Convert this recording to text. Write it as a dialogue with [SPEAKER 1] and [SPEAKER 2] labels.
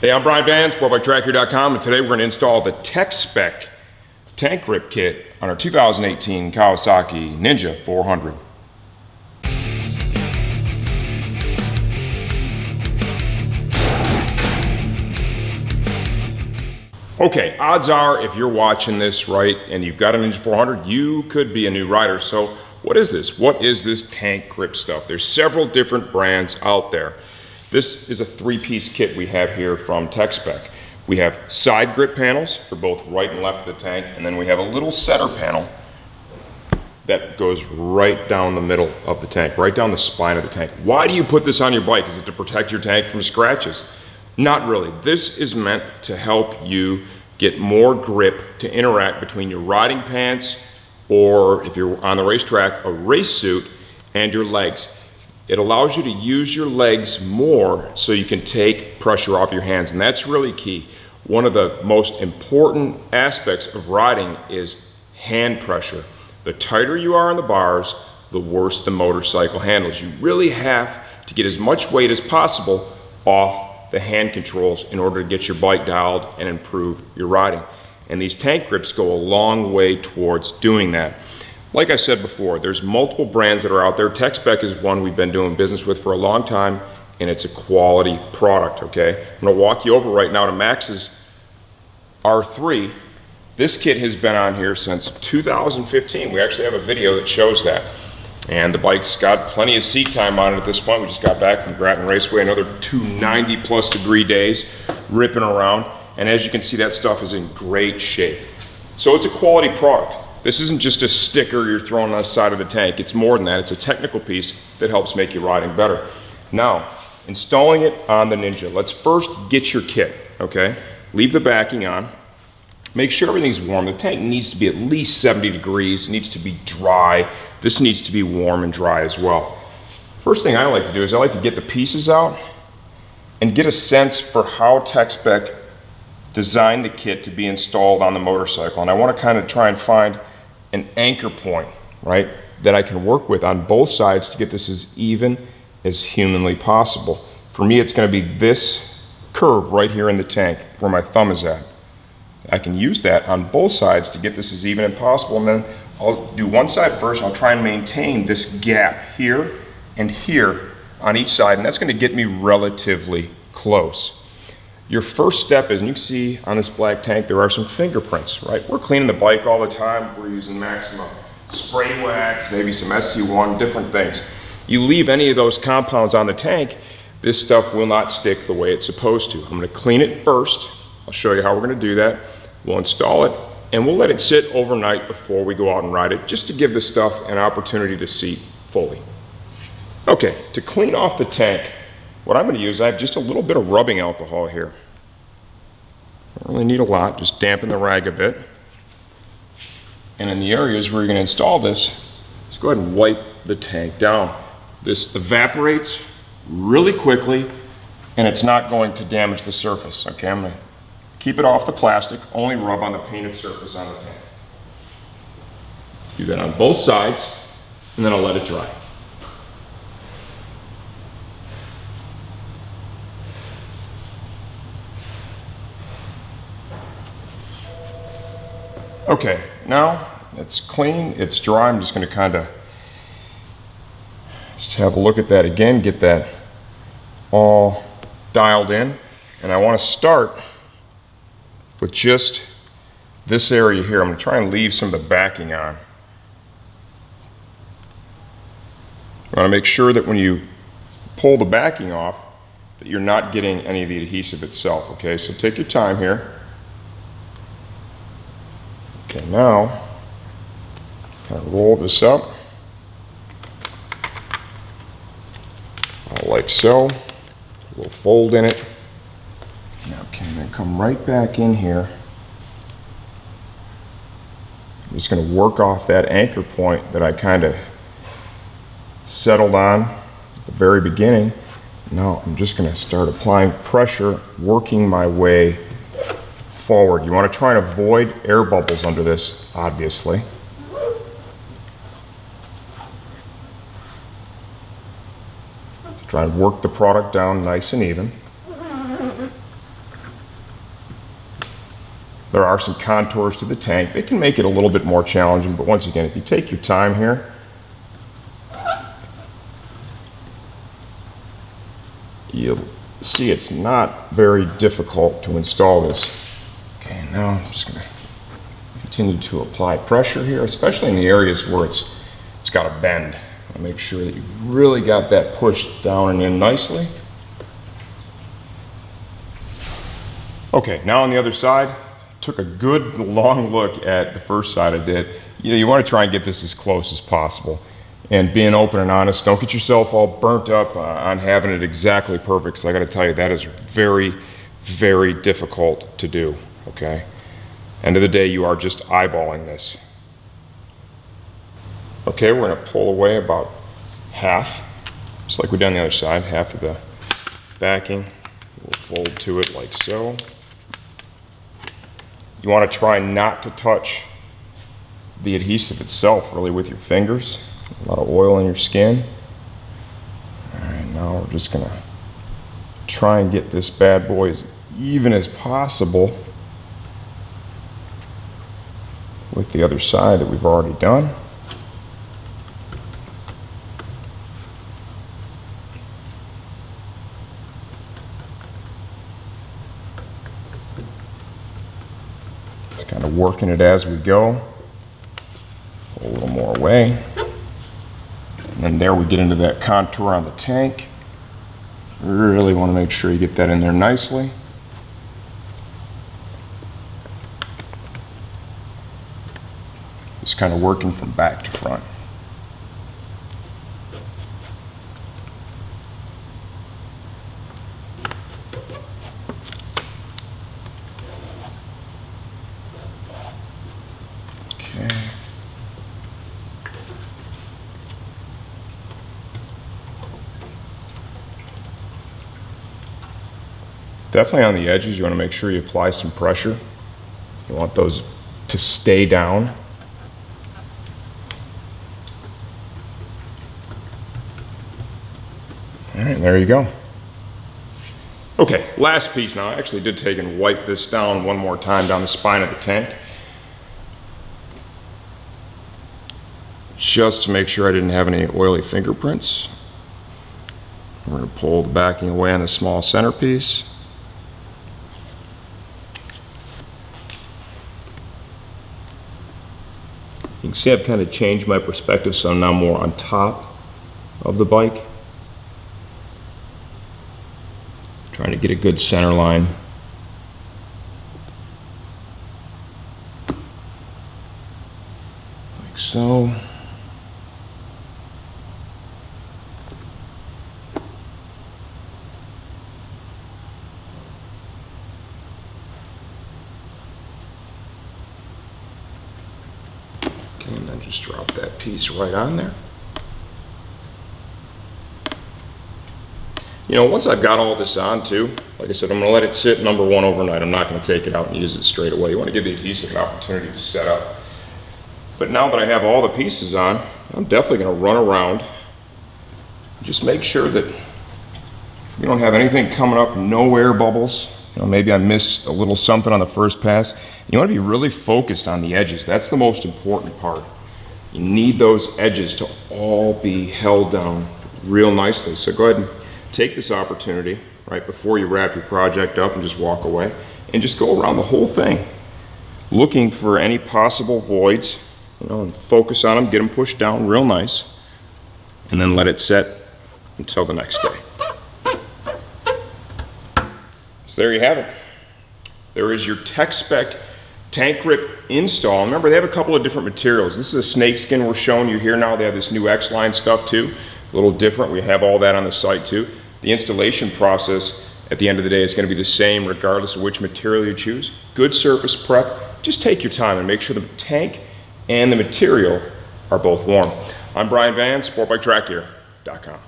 [SPEAKER 1] Hey, I'm Brian Van, SportbikeTracker.com, and today we're going to install the Techspec tank grip kit on our 2018 Kawasaki Ninja 400. Okay, odds are if you're watching this right and you've got a Ninja 400, you could be a new rider. So what is this? What is this tank grip stuff? There's several different brands out there. This is a three-piece kit we have here from Techspec. We have side grip panels for both right and left of the tank, and then we have a little center panel that goes right down the middle of the tank, right down the spine of the tank. Why do you put this on your bike? Is it to protect your tank from scratches? Not really. This is meant to help you get more grip to interact between your riding pants, or if you're on the racetrack, a race suit, and your legs. It allows you to use your legs more so you can take pressure off your hands, and that's really key. One of the most important aspects of riding is hand pressure. The tighter you are on the bars, the worse the motorcycle handles. You really have to get as much weight as possible off the hand controls in order to get your bike dialed and improve your riding. And these tank grips go a long way towards doing that. Like I said before, there's multiple brands that are out there. Techspec is one we've been doing business with for a long time, and it's a quality product, okay? I'm gonna walk you over right now to Max's R3. This kit has been on here since 2015. We actually have a video that shows that. And the bike's got plenty of seat time on it at this point. We just got back from Grattan Raceway, another 290+ degree days, ripping around. And as you can see, that stuff is in great shape. So it's a quality product. This isn't just a sticker you're throwing on the side of the tank. It's more than that. It's a technical piece that helps make your riding better. Now, installing it on the Ninja. Let's first get your kit, okay? Leave the backing on. Make sure everything's warm. The tank needs to be at least 70 degrees. It needs to be dry. This needs to be warm and dry as well. First thing I like to do is I like to get the pieces out and get a sense for how Techspec designed the kit to be installed on the motorcycle. And I want to kind of try and find an anchor point, right, that I can work with on both sides to get this as even as humanly possible. For me, it's going to be this curve right here in the tank where my thumb is at. I can use that on both sides to get this as even as possible, and then I'll do one side first. I'll try and maintain this gap here and here on each side, and that's going to get me relatively close. Your first step is, and you can see on this black tank, there are some fingerprints, right? We're cleaning the bike all the time. We're using Maximum spray wax, maybe some SC1, different things. You leave any of those compounds on the tank, this stuff will not stick the way it's supposed to. I'm gonna clean it first. I'll show you how we're gonna do that. We'll install it, and we'll let it sit overnight before we go out and ride it, just to give this stuff an opportunity to seat fully. Okay, to clean off the tank, what I'm going to use, I have just a little bit of rubbing alcohol here. Don't really need a lot, just dampen the rag a bit. And in the areas where you're going to install this, just go ahead and wipe the tank down. This evaporates really quickly, and it's not going to damage the surface. Okay, I'm going to keep it off the plastic, only rub on the painted surface on the tank. Do that on both sides, and then I'll let it dry. Okay, now it's clean, it's dry. I'm just going to kind of just have a look at that again, get that all dialed in. And I want to start with just this area here. I'm going to try and leave some of the backing on. I want to make sure that when you pull the backing off, that you're not getting any of the adhesive itself, okay? So take your time here. Okay, now, kind of roll this up, like so. We'll fold in it. Okay, and then come right back in here. I'm just going to work off that anchor point that I kind of settled on at the very beginning. Now I'm just going to start applying pressure, working my way forward. You want to try and avoid air bubbles under this, obviously. Try and work the product down nice and even. There are some contours to the tank. They can make it a little bit more challenging, but once again, if you take your time here, you'll see it's not very difficult to install this. Okay, now I'm just going to continue to apply pressure here, especially in the areas where it's got a bend. I'll make sure that you've really got that pushed down and in nicely. Okay, now on the other side, took a good long look at the first side I did. You know, you want to try and get this as close as possible. And being open and honest, don't get yourself all burnt up on having it exactly perfect, because I got to tell you, that is very, very difficult to do, okay? End of the day, you are just eyeballing this. Okay, we're going to pull away about half, just like we did on the other side, half of the backing. We'll fold to it like so. You want to try not to touch the adhesive itself really with your fingers. A lot of oil in your skin. All right, now we're just going to try and get this bad boy as even as possible with the other side that we've already done. Just kind of working it as we go. Pull a little more away. And then there we get into that contour on the tank. Really want to make sure you get that in there nicely. Just kind of working from back to front. Okay. Definitely on the edges, you want to make sure you apply some pressure. You want those to stay down. All right, there you go. Okay, last piece now. I actually did take and wipe this down one more time down the spine of the tank, just to make sure I didn't have any oily fingerprints. We're going to pull the backing away on the small centerpiece. You can see I've kind of changed my perspective, so I'm now more on top of the bike. Trying to get a good center line. Like so. Okay, and then just drop that piece right on there. You know, once I've got all this on too, like I said, I'm going to let it sit number one overnight. I'm not going to take it out and use it straight away. You want to give the adhesive an opportunity to set up. But now that I have all the pieces on, I'm definitely going to run around. Just make sure that you don't have anything coming up, no air bubbles. You know, maybe I missed a little something on the first pass. You want to be really focused on the edges. That's the most important part. You need those edges to all be held down real nicely. So go ahead and take this opportunity right before you wrap your project up and just walk away and just go around the whole thing looking for any possible voids, you know, and focus on them, get them pushed down real nice, and then let it set until the next day. So there you have it. There is your Techspec tank grip install. Remember, they have a couple of different materials. This is a snakeskin we're showing you here now. They have this new X-Line stuff too. A little different. We have all that on the site too. The installation process at the end of the day is going to be the same regardless of which material you choose. Good surface prep. Just take your time and make sure the tank and the material are both warm. I'm Brian Van, SportbikeTrackGear.com.